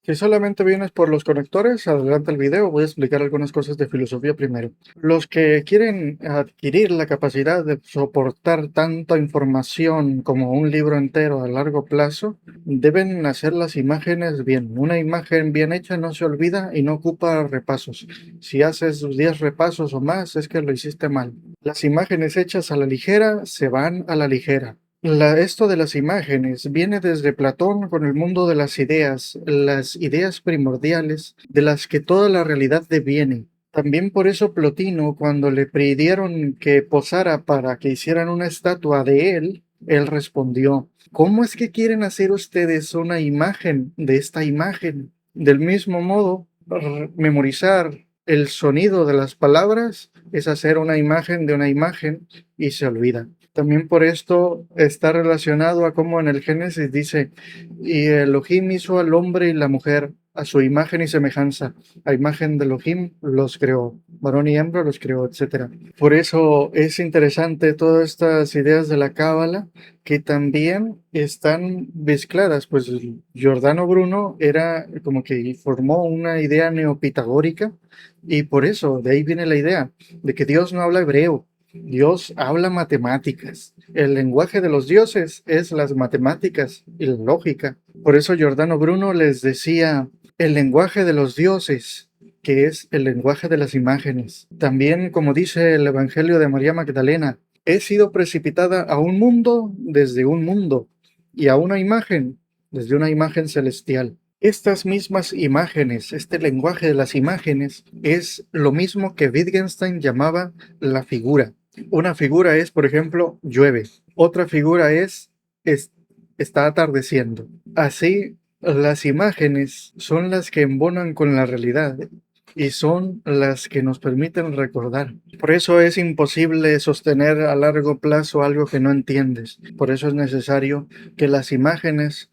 Si solamente vienes por los conectores, adelante el video, voy a explicar algunas cosas de filosofía primero. Los que quieren adquirir la capacidad de soportar tanta información como un libro entero a largo plazo, deben hacer las imágenes bien. Una imagen bien hecha no se olvida y no ocupa repasos. Si haces 10 repasos o más, es que lo hiciste mal. Las imágenes hechas a la ligera se van a la ligera. Esto de las imágenes viene desde Platón con el mundo de las ideas primordiales de las que toda la realidad deviene. También por eso Plotino, cuando le pidieron que posara para que hicieran una estatua de él, él respondió, ¿cómo es que quieren hacer ustedes una imagen de esta imagen? Del mismo modo, memorizar el sonido de las palabras es hacer una imagen de una imagen y se olvida. También por esto está relacionado a cómo en el Génesis dice, y Elohim hizo al hombre y la mujer a su imagen y semejanza. A imagen de Elohim los creó, varón y hembra los creó, etcétera. Por eso es interesante todas estas ideas de la Cábala que también están mezcladas. Pues Giordano Bruno era como que formó una idea neopitagórica y por eso de ahí viene la idea de que Dios no habla hebreo. Dios habla matemáticas. El lenguaje de los dioses es las matemáticas y la lógica. Por eso Giordano Bruno les decía el lenguaje de los dioses, que es el lenguaje de las imágenes. También, como dice el Evangelio de María Magdalena, he sido precipitada a un mundo desde un mundo y a una imagen desde una imagen celestial. Estas mismas imágenes, este lenguaje de las imágenes, es lo mismo que Wittgenstein llamaba la figura. Una figura es, por ejemplo, llueve. Otra figura es está atardeciendo. Así, las imágenes son las que embonan con la realidad y son las que nos permiten recordar. Por eso es imposible sostener a largo plazo algo que no entiendes. Por eso es necesario que las imágenes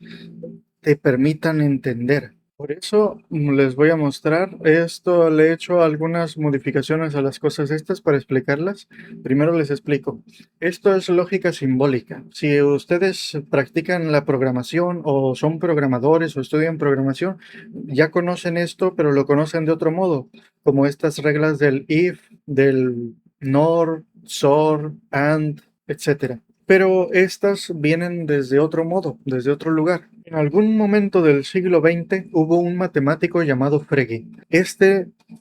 te permitan entender. Por eso les voy a mostrar esto, le he hecho algunas modificaciones a las cosas estas para explicarlas. Primero les explico. Esto es lógica simbólica. Si ustedes practican la programación o son programadores o estudian programación, ya conocen esto, pero lo conocen de otro modo, como estas reglas del if, del nor, sor, and, etc. Pero estas vienen desde otro modo, desde otro lugar. En algún momento del siglo XX hubo un matemático llamado Frege.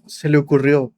Se le ocurrió,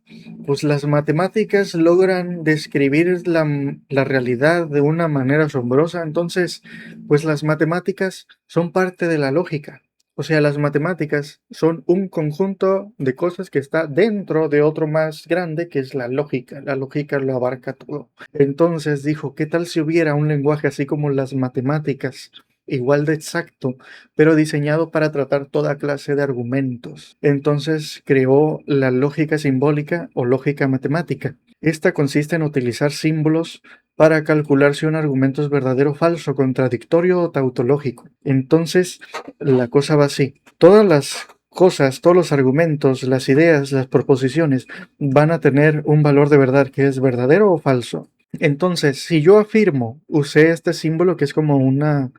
pues las matemáticas logran describir la realidad de una manera asombrosa, entonces, pues las matemáticas son parte de la lógica. O sea, las matemáticas son un conjunto de cosas que está dentro de otro más grande que es la lógica. La lógica lo abarca todo. Entonces dijo, ¿qué tal si hubiera un lenguaje así como las matemáticas? Igual de exacto, pero diseñado para tratar toda clase de argumentos. Entonces creó la lógica simbólica o lógica matemática. Esta consiste en utilizar símbolos para calcular si un argumento es verdadero o falso, contradictorio o tautológico. Entonces, la cosa va así. Todas las cosas, todos los argumentos, las ideas, las proposiciones van a tener un valor de verdad que es verdadero o falso. Entonces, si yo afirmo, usé este símbolo que es como una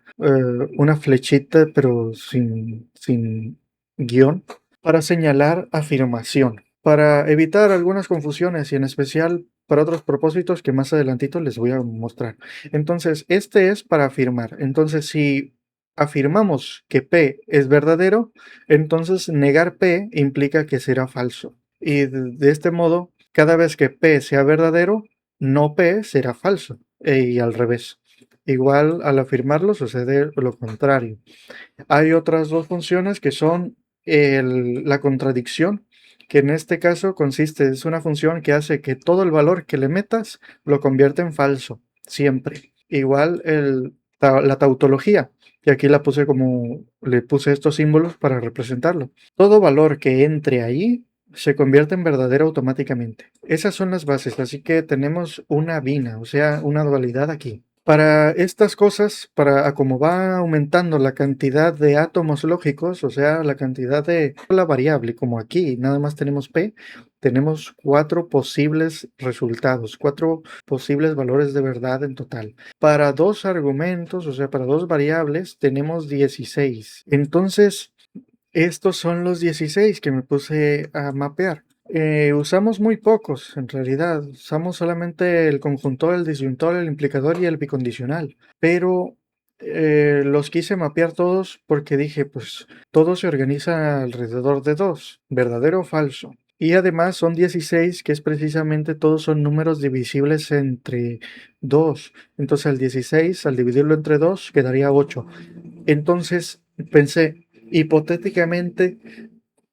flechita, pero sin guión, para señalar afirmación, para evitar algunas confusiones y en especial para otros propósitos que más adelantito les voy a mostrar. Entonces, este es para afirmar. Entonces, si afirmamos que P es verdadero, entonces negar P implica que será falso. Y de este modo, cada vez que P sea verdadero, no P será falso. Y al revés. Igual al afirmarlo sucede lo contrario. Hay otras dos funciones que son la contradicción, que en este caso es una función que hace que todo el valor que le metas lo convierte en falso, siempre. Igual la tautología, que aquí le puse estos símbolos para representarlo. Todo valor que entre ahí se convierte en verdadero automáticamente. Esas son las bases, así que tenemos una bina, o sea, una dualidad aquí. Para estas cosas, para como va aumentando la cantidad de átomos lógicos, o sea, la cantidad de la variable, como aquí nada más tenemos P, tenemos 4 posibles resultados, 4 posibles valores de verdad en total. Para 2 argumentos, o sea, para 2 variables, tenemos 16. Entonces, Estos son los 16 que me puse a mapear. Usamos muy pocos, en realidad. Usamos solamente el conjuntor, el disyuntor, el implicador y el bicondicional. Pero los quise mapear todos porque dije, pues todo se organiza alrededor de 2, verdadero o falso. Y además son 16, que es precisamente todos son números divisibles entre 2. Entonces al 16, al dividirlo entre 2, quedaría 8. Entonces pensé, hipotéticamente,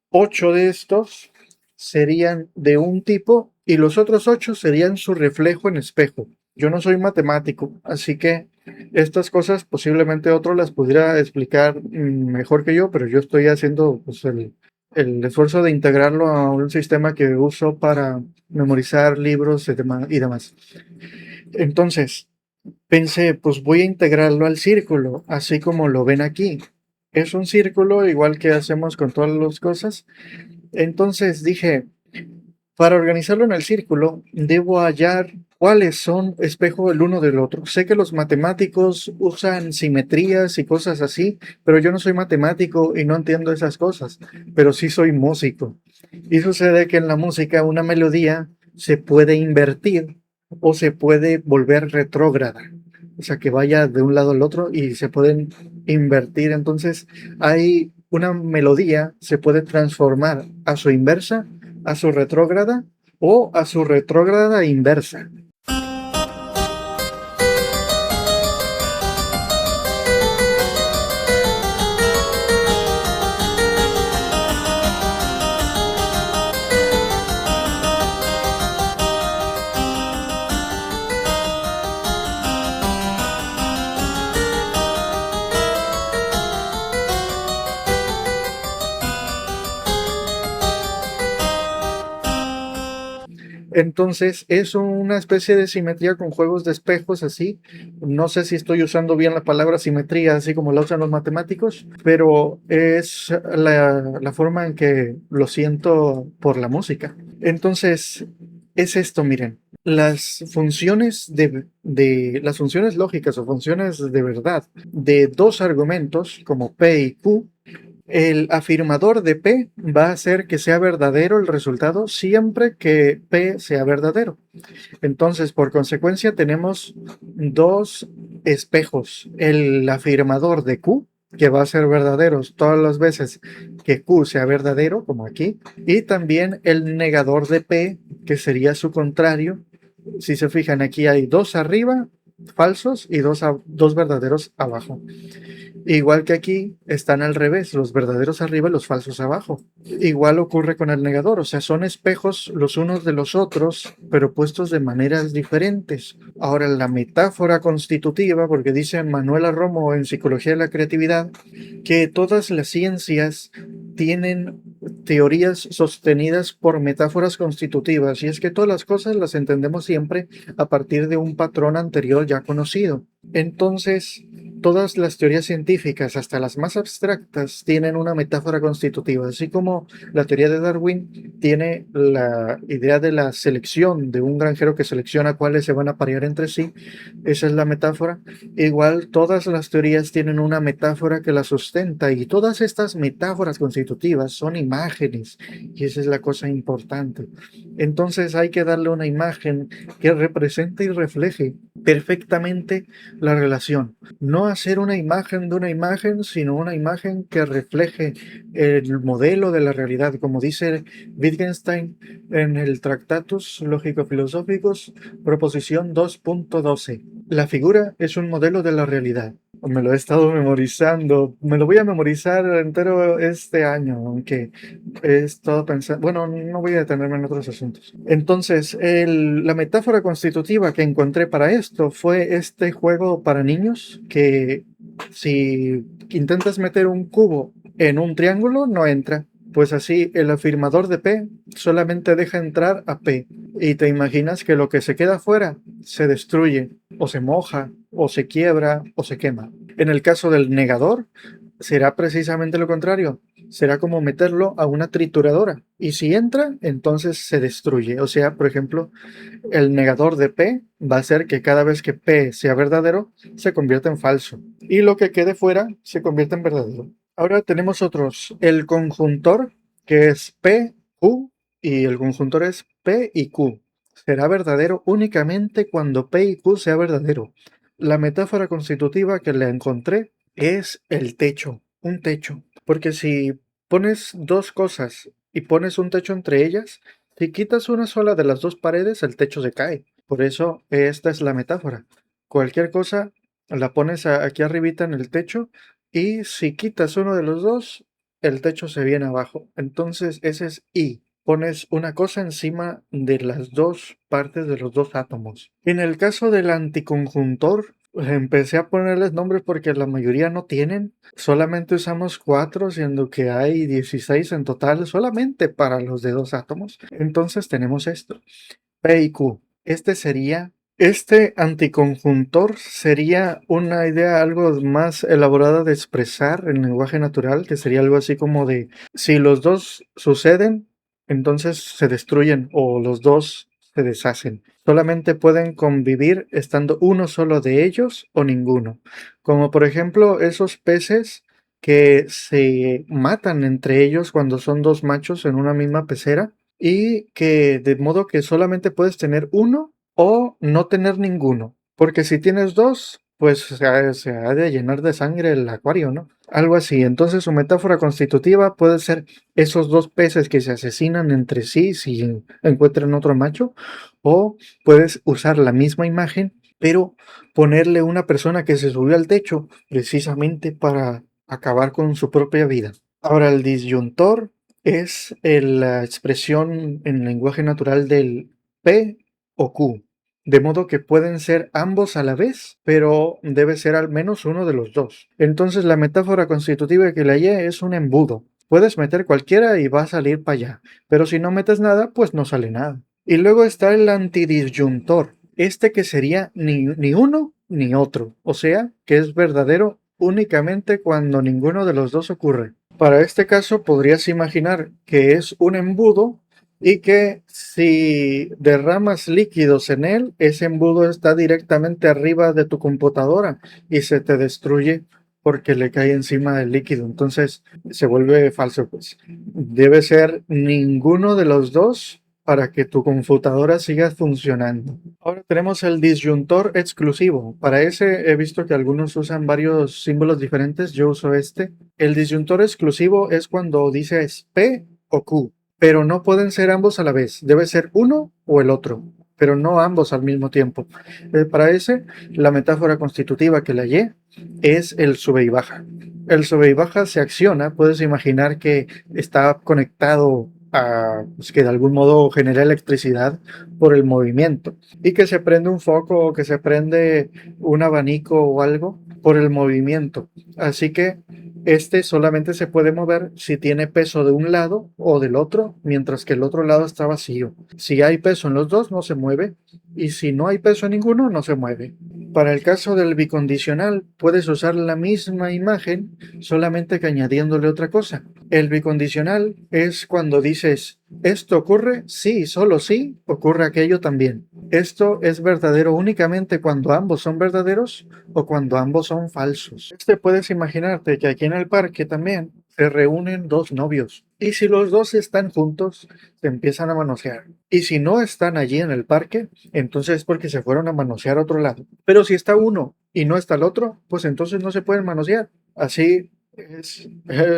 8 de estos serían de un tipo y los otros 8 serían su reflejo en espejo. Yo no soy matemático, así que estas cosas posiblemente otro las pudiera explicar mejor que yo, pero yo estoy haciendo pues, el esfuerzo de integrarlo a un sistema que uso para memorizar libros y demás. Entonces, pensé, pues voy a integrarlo al círculo, así como lo ven aquí. Es un círculo igual que hacemos con todas las cosas. Entonces dije, para organizarlo en el círculo, debo hallar cuáles son espejo el uno del otro. Sé que los matemáticos usan simetrías y cosas así, pero yo no soy matemático y no entiendo esas cosas, pero sí soy músico. Y sucede que en la música una melodía se puede invertir o se puede volver retrógrada. O sea, que vaya de un lado al otro y se pueden invertir. Entonces, hay una melodía, se puede transformar a su inversa, a su retrógrada o a su retrógrada inversa. Entonces es una especie de simetría con juegos de espejos así. No sé si estoy usando bien la palabra simetría así como la usan los matemáticos, pero es la forma en que lo siento por la música. Entonces es esto, miren. Las funciones las funciones lógicas o funciones de verdad de dos argumentos como P y Q, el afirmador de P va a hacer que sea verdadero el resultado siempre que P sea verdadero. Entonces, por consecuencia, tenemos dos espejos. El afirmador de Q, que va a ser verdadero todas las veces que Q sea verdadero, como aquí, y también el negador de P, que sería su contrario. Si se fijan, aquí hay dos arriba falsos y dos verdaderos abajo. Igual que aquí están al revés, los verdaderos arriba y los falsos abajo. Igual ocurre con el negador, o sea, son espejos los unos de los otros, pero puestos de maneras diferentes. Ahora, la metáfora constitutiva, porque dice Manuela Romo en Psicología de la Creatividad, que todas las ciencias tienen teorías sostenidas por metáforas constitutivas, y es que todas las cosas las entendemos siempre a partir de un patrón anterior ya conocido. Entonces, todas las teorías científicas, hasta las más abstractas, tienen una metáfora constitutiva, así como la teoría de Darwin tiene la idea de la selección, de un granjero que selecciona cuáles se van a parear entre sí, esa es la metáfora. Igual todas las teorías tienen una metáfora que la sustenta y todas estas metáforas constitutivas son imágenes y esa es la cosa importante. Entonces hay que darle una imagen que represente y refleje perfectamente la relación. No hacer una imagen de una imagen, sino una imagen que refleje el modelo de la realidad, como dice Wittgenstein en el Tractatus Lógico-Filosóficos, proposición 2.12. La figura es un modelo de la realidad. Me lo he estado memorizando, me lo voy a memorizar entero este año, aunque he estado pensando, bueno, no voy a detenerme en otros asuntos. Entonces, la metáfora constitutiva que encontré para esto fue este juego para niños que si intentas meter un cubo en un triángulo, no entra. Pues así, el afirmador de P solamente deja entrar a P. Y te imaginas que lo que se queda afuera se destruye, o se moja, o se quiebra, o se quema. En el caso del negador, será precisamente lo contrario. Será como meterlo a una trituradora. Y si entra, entonces se destruye. O sea, por ejemplo, el negador de P va a hacer que cada vez que P sea verdadero, se convierta en falso. Y lo que quede fuera se convierte en verdadero. Ahora tenemos otros. El conjuntor, que es P, Q, y el conjuntor es P y Q. Será verdadero únicamente cuando P y Q sea verdadero. La metáfora constitutiva que le encontré es el techo, un techo. Porque si pones dos cosas y pones un techo entre ellas, si quitas una sola de las dos paredes, el techo se cae. Por eso esta es la metáfora. Cualquier cosa la pones aquí arribita en el techo y si quitas uno de los dos, el techo se viene abajo. Entonces ese es I. Pones una cosa encima de las dos partes de los dos átomos. En el caso del anticonjuntor, empecé a ponerles nombres porque la mayoría no tienen. Solamente usamos 4, siendo que hay 16 en total solamente para los de dos átomos. Entonces tenemos esto. P y Q. Este anticonjuntor sería una idea algo más elaborada de expresar en lenguaje natural, que sería algo así como de, si los dos suceden, entonces se destruyen o los dos se deshacen. Solamente pueden convivir estando uno solo de ellos o ninguno. Como por ejemplo esos peces que se matan entre ellos cuando son dos machos en una misma pecera y que de modo que solamente puedes tener uno o no tener ninguno. Porque si tienes dos, pues se ha de llenar de sangre el acuario, ¿no? Algo así. Entonces su metáfora constitutiva puede ser esos dos peces que se asesinan entre sí si encuentran otro macho. O puedes usar la misma imagen, pero ponerle una persona que se subió al techo precisamente para acabar con su propia vida. Ahora el disyuntor es la expresión en lenguaje natural del P o Q, de modo que pueden ser ambos a la vez, pero debe ser al menos uno de los dos. Entonces la metáfora constitutiva que le hallé es un embudo. Puedes meter cualquiera y va a salir para allá, pero si no metes nada, pues no sale nada. Y luego está el antidisyuntor, este que sería ni uno ni otro, o sea, que es verdadero únicamente cuando ninguno de los dos ocurre. Para este caso podrías imaginar que es un embudo y que si derramas líquidos en él, ese embudo está directamente arriba de tu computadora y se te destruye porque le cae encima del líquido. Entonces se vuelve falso, pues. Debe ser ninguno de los dos para que tu computadora siga funcionando. Ahora tenemos el disyuntor exclusivo. Para ese he visto que algunos usan varios símbolos diferentes. Yo uso este. El disyuntor exclusivo es cuando dices P o Q, pero no pueden ser ambos a la vez. Debe ser uno o el otro, pero no ambos al mismo tiempo. Para ese, la metáfora constitutiva que le hallé es el sube y baja. El sube y baja se acciona, puedes imaginar que está conectado a, pues, que de algún modo genera electricidad por el movimiento y que se prende un foco o que se prende un abanico o algo por el movimiento. Así que este solamente se puede mover si tiene peso de un lado o del otro, mientras que el otro lado está vacío. Si hay peso en los dos, no se mueve, y si no hay peso en ninguno, no se mueve. Para el caso del bicondicional, puedes usar la misma imagen, solamente que añadiéndole otra cosa. El bicondicional es cuando dices, esto ocurre sí, solo sí, ocurre aquello también. Esto es verdadero únicamente cuando ambos son verdaderos o cuando ambos son falsos. Puedes imaginarte que aquí en el parque también se reúnen dos novios y si los dos están juntos, se empiezan a manosear. Y si no están allí en el parque, entonces es porque se fueron a manosear a otro lado. Pero si está uno y no está el otro, pues entonces no se pueden manosear. Así es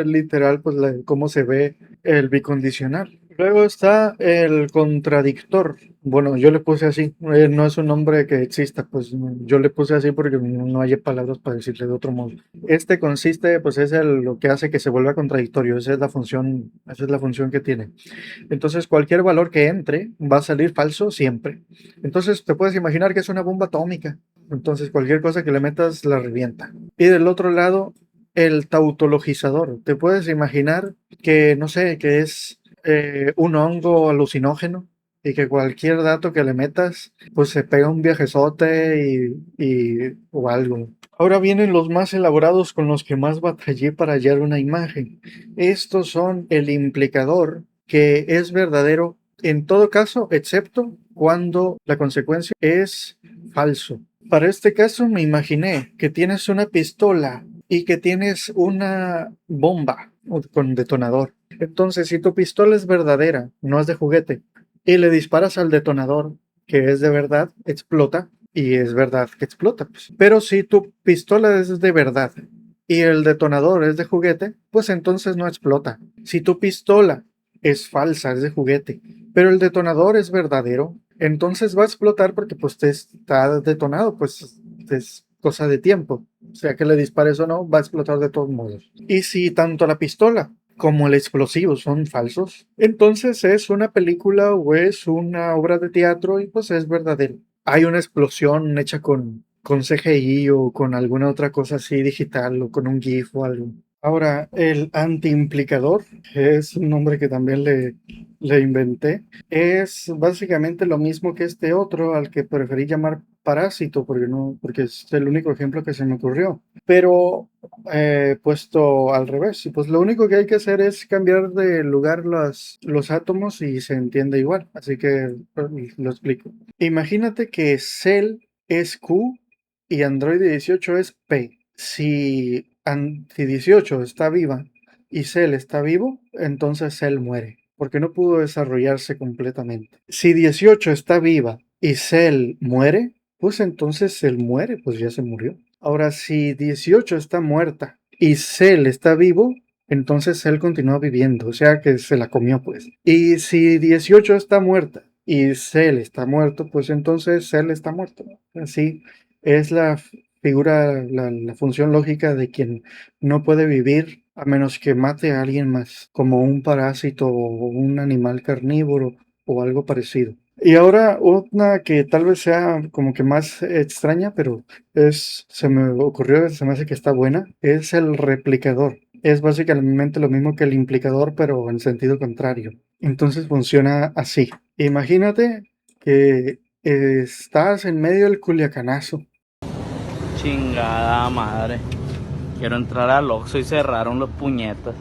literal, pues cómo se ve el bicondicional. Luego está el contradictor. Bueno, yo le puse así. No es un nombre que exista, pues yo le puse así porque no hay palabras para decirle de otro modo. Este consiste, pues es lo que hace que se vuelva contradictorio. Esa es la función que tiene. Entonces, cualquier valor que entre va a salir falso siempre. Entonces, te puedes imaginar que es una bomba atómica. Entonces, cualquier cosa que le metas la revienta. Y del otro lado, el tautologizador. Te puedes imaginar que, no sé, que es un hongo alucinógeno y que cualquier dato que le metas, pues se pega un viajezote o algo. Ahora vienen los más elaborados con los que más batallé para hallar una imagen. Estos son el implicador, que es verdadero en todo caso, excepto cuando la consecuencia es falso. Para este caso me imaginé que tienes una pistola y que tienes una bomba con detonador. Entonces, si tu pistola es verdadera, no es de juguete, y le disparas al detonador, que es de verdad, explota, y es verdad que explota, pues. Pero si tu pistola es de verdad y el detonador es de juguete, pues entonces no explota. Si tu pistola es falsa, es de juguete, pero el detonador es verdadero, entonces va a explotar porque pues te está detonado, pues es cosa de tiempo. O sea que le dispares o no, va a explotar de todos modos. Y si tanto la pistola como el explosivo son falsos, entonces es una película o es una obra de teatro y pues es verdadero. Hay una explosión hecha con CGI o con alguna otra cosa así digital o con un GIF o algo. Ahora, el antiimplicador, que es un nombre que también le inventé, es básicamente lo mismo que este otro al que preferí llamar parásito, porque es el único ejemplo que se me ocurrió. Pero puesto al revés, y pues lo único que hay que hacer es cambiar de lugar los átomos y se entiende igual. Así que lo explico. Imagínate que Cell es Q y Android 18 es P. Si 18 está viva y Cell está vivo, entonces Cell muere, porque no pudo desarrollarse completamente. Si 18 está viva y Cell muere, pues entonces Cell muere, pues ya se murió. Ahora, si 18 está muerta y Cell está vivo, entonces Cell continúa viviendo, o sea que se la comió, pues. Y si 18 está muerta y Cell está muerto, pues entonces Cell está muerto. Así es la figura, la función lógica de quien no puede vivir a menos que mate a alguien más, como un parásito o un animal carnívoro o algo parecido. Y ahora una que tal vez sea como que más extraña, pero se me ocurrió, se me hace que está buena, es el replicador. Es básicamente lo mismo que el implicador, pero en sentido contrario. Entonces funciona así. Imagínate que estás en medio del Culiacanazo. Chingada madre. Quiero entrar al Oxxo y cerraron los puñetas.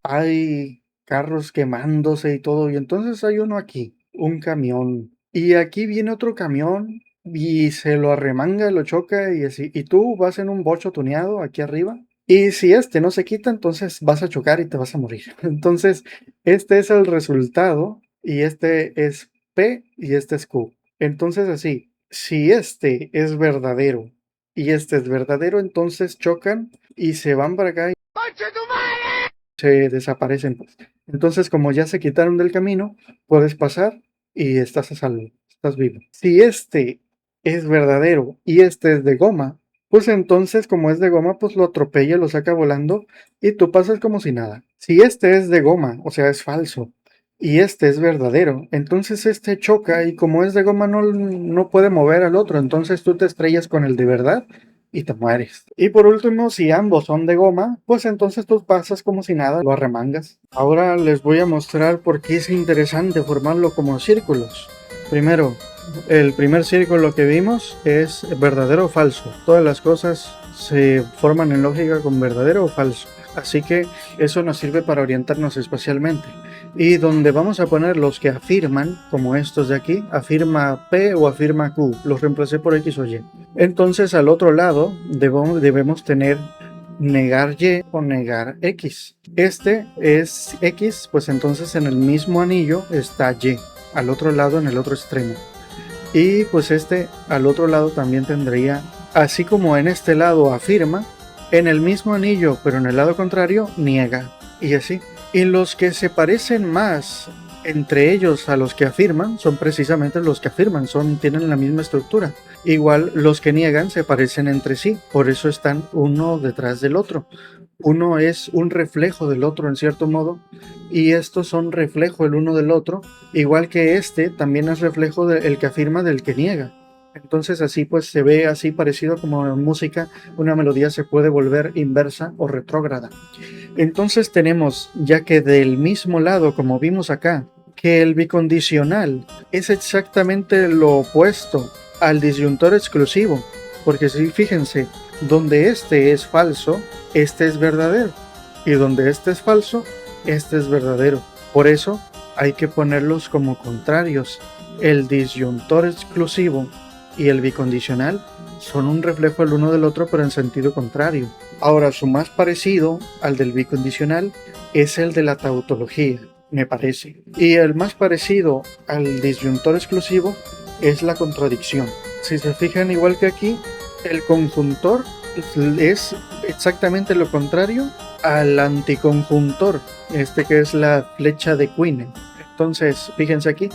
Hay carros quemándose y todo, y entonces hay uno aquí, un camión, y aquí viene otro camión y se lo arremanga, lo choca y así, y tú vas en un bocho tuneado aquí arriba, y si este no se quita, entonces vas a chocar y te vas a morir. Entonces, este es el resultado, y este es P y este es Q. Entonces así, si este es verdadero y este es verdadero, entonces chocan y se van para acá, se desaparecen, pues. Entonces, como ya se quitaron del camino, puedes pasar y estás a salvo, estás vivo. Si este es verdadero y este es de goma, pues entonces, como es de goma, pues lo atropella, lo saca volando y tú pasas como si nada. Si este es de goma, o sea, es falso, y este es verdadero, entonces este choca y como es de goma no puede mover al otro, entonces tú te estrellas con el de verdad y te mueres. Y por último, si ambos son de goma, pues entonces tú pasas como si nada, lo arremangas. Ahora les voy a mostrar por qué es interesante formarlo como círculos. Primero, el primer círculo que vimos es verdadero o falso. Todas las cosas se forman en lógica con verdadero o falso. Así que eso nos sirve para orientarnos espacialmente. Y donde vamos a poner los que afirman, como estos de aquí, afirma P o afirma Q, los reemplacé por X o Y. Entonces al otro lado debemos tener negar Y o negar X. Este es X, pues entonces en el mismo anillo está Y, al otro lado en el otro extremo. Y pues este al otro lado también tendría, así como en este lado afirma, en el mismo anillo pero en el lado contrario niega, y así. Y los que se parecen más entre ellos a los que afirman son precisamente los que afirman, tienen la misma estructura. Igual los que niegan se parecen entre sí, por eso están uno detrás del otro. Uno es un reflejo del otro en cierto modo, y estos son reflejo el uno del otro, igual que este también es reflejo del que afirma del que niega. Entonces así pues se ve así parecido como en música, una melodía se puede volver inversa o retrógrada. Entonces tenemos, ya que del mismo lado, como vimos acá, que el bicondicional es exactamente lo opuesto al disyuntor exclusivo, porque si fíjense, donde este es falso, este es verdadero, y donde este es falso, este es verdadero. Por eso hay que ponerlos como contrarios. El disyuntor exclusivo y el bicondicional son un reflejo el uno del otro, pero en sentido contrario. Ahora, su más parecido al del bicondicional es el de la tautología, me parece. Y el más parecido al disyuntor exclusivo es la contradicción. Si se fijan, igual que aquí, el conjuntor es exactamente lo contrario al anticonjuntor, que es la flecha de Quine. Entonces, fíjense aquí,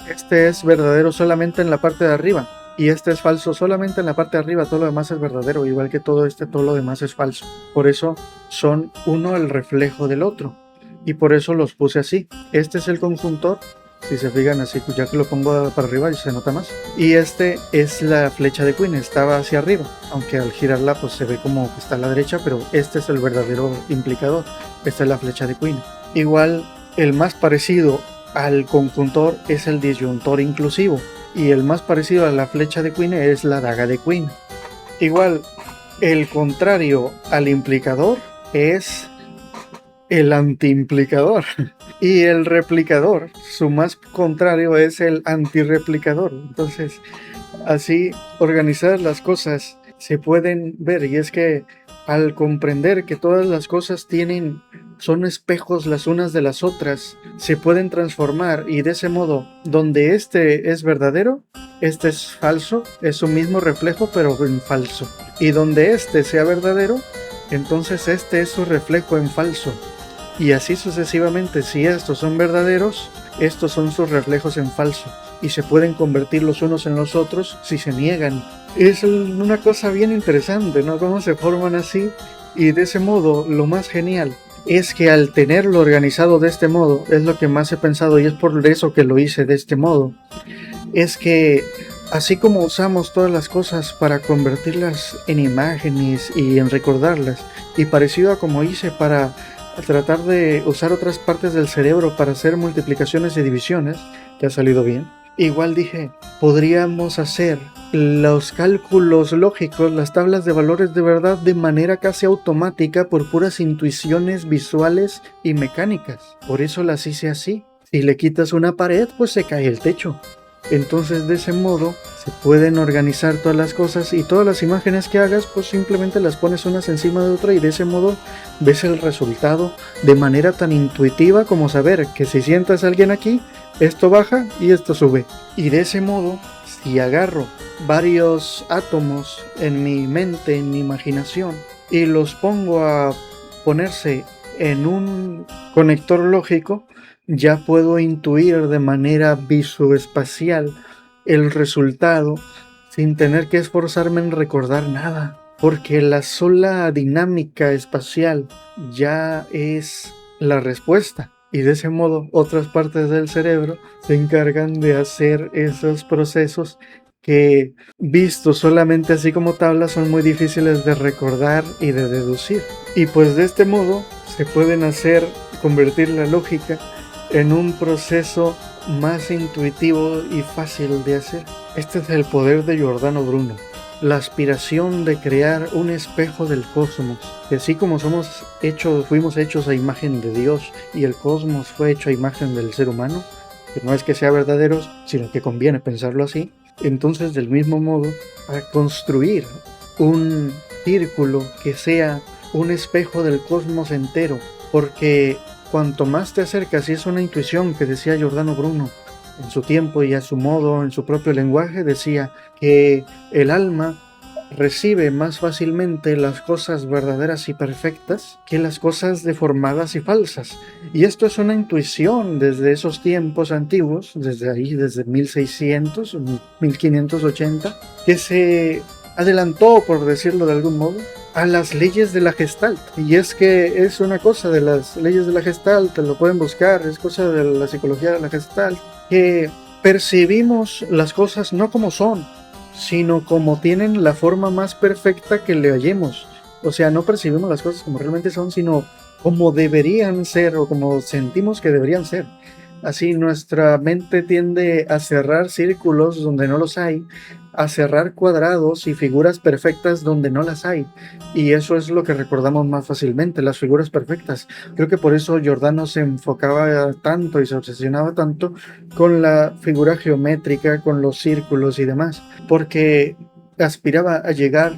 este es verdadero solamente en la parte de arriba y este es falso solamente en la parte de arriba, todo lo demás es verdadero, igual que todo lo demás es falso. Por eso son uno el reflejo del otro y por eso los puse así. Este es el conjuntor, si se fijan así, ya que lo pongo para arriba y se nota más. Y este es la flecha de Quine, estaba hacia arriba, aunque al girarla pues se ve como que está a la derecha, pero este es el verdadero implicador, esta es la flecha de Quine. Igual, el más parecido al conjuntor es el disyuntor inclusivo y el más parecido a la flecha de Quine es la daga de Quine. Igual, el contrario al implicador es el antiimplicador y el replicador, su más contrario es el antirreplicador. Entonces, así organizar las cosas se pueden ver, y es que al comprender que todas las cosas son espejos las unas de las otras, se pueden transformar, y de ese modo, donde este es verdadero, este es falso, es su mismo reflejo pero en falso, y donde este sea verdadero, entonces este es su reflejo en falso, y así sucesivamente. Si estos son verdaderos, estos son sus reflejos en falso, y se pueden convertir los unos en los otros si se niegan. Es una cosa bien interesante, ¿no? Cómo se forman así, y de ese modo lo más genial es que al tenerlo organizado de este modo, es lo que más he pensado y es por eso que lo hice de este modo, es que así como usamos todas las cosas para convertirlas en imágenes y en recordarlas, y parecido a como hice para tratar de usar otras partes del cerebro para hacer multiplicaciones y divisiones, que ha salido bien, igual dije, podríamos hacer los cálculos lógicos, las tablas de valores de verdad de manera casi automática por puras intuiciones visuales y mecánicas. Por eso las hice así. Si le quitas una pared, pues se cae el techo. Entonces de ese modo se pueden organizar todas las cosas, y todas las imágenes que hagas pues simplemente las pones unas encima de otra, y de ese modo ves el resultado de manera tan intuitiva como saber que si sientas a alguien aquí, esto baja y esto sube. Y de ese modo, si agarro varios átomos en mi mente, en mi imaginación, y los pongo a ponerse en un conector lógico, ya puedo intuir de manera visoespacial el resultado sin tener que esforzarme en recordar nada, porque la sola dinámica espacial ya es la respuesta. Y de ese modo otras partes del cerebro se encargan de hacer esos procesos que, vistos solamente así como tablas, son muy difíciles de recordar y de deducir. Y pues de este modo se pueden convertir la lógica en un proceso más intuitivo y fácil de hacer. Este es el poder de Giordano Bruno. La aspiración de crear un espejo del cosmos, que así como fuimos hechos a imagen de Dios, y el cosmos fue hecho a imagen del ser humano, que no es que sea verdadero, sino que conviene pensarlo así. Entonces, del mismo modo, a construir un círculo que sea un espejo del cosmos entero, porque cuanto más te acercas, y es una intuición que decía Giordano Bruno en su tiempo y a su modo, en su propio lenguaje, decía que el alma recibe más fácilmente las cosas verdaderas y perfectas que las cosas deformadas y falsas. Y esto es una intuición desde esos tiempos antiguos, desde 1600, 1580, que se adelantó, por decirlo de algún modo, a las leyes de la Gestalt. Y es que es una cosa de las leyes de la Gestalt, lo pueden buscar, es cosa de la psicología de la Gestalt, que percibimos las cosas no como son, sino como tienen la forma más perfecta que le hallemos. O sea, no percibimos las cosas como realmente son, sino como deberían ser, o como sentimos que deberían ser. Así nuestra mente tiende a cerrar círculos donde no los hay, a cerrar cuadrados y figuras perfectas donde no las hay. Y eso es lo que recordamos más fácilmente, las figuras perfectas. Creo que por eso Giordano se enfocaba tanto y se obsesionaba tanto con la figura geométrica, con los círculos y demás. Porque aspiraba a llegar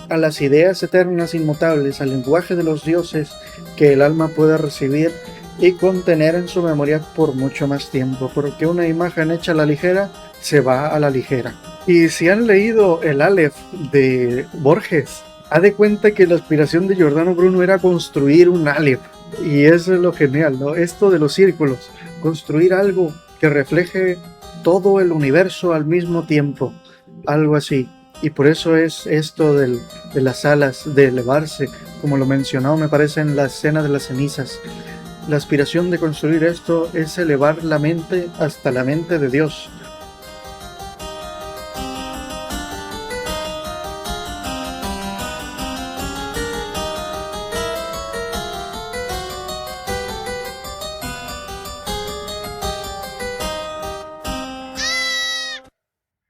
a las ideas eternas inmutables, al lenguaje de los dioses que el alma puede recibir y contener en su memoria por mucho más tiempo, porque una imagen hecha a la ligera se va a la ligera. Y si han leído el Aleph de Borges, haz de cuenta que la aspiración de Giordano Bruno era construir un Aleph, y eso es lo genial, ¿no? Esto de los círculos, construir algo que refleje todo el universo al mismo tiempo, algo así. Y por eso es esto de las alas, de elevarse, como lo mencionó me parece en la escena de las cenizas. La aspiración de construir esto es elevar la mente hasta la mente de Dios,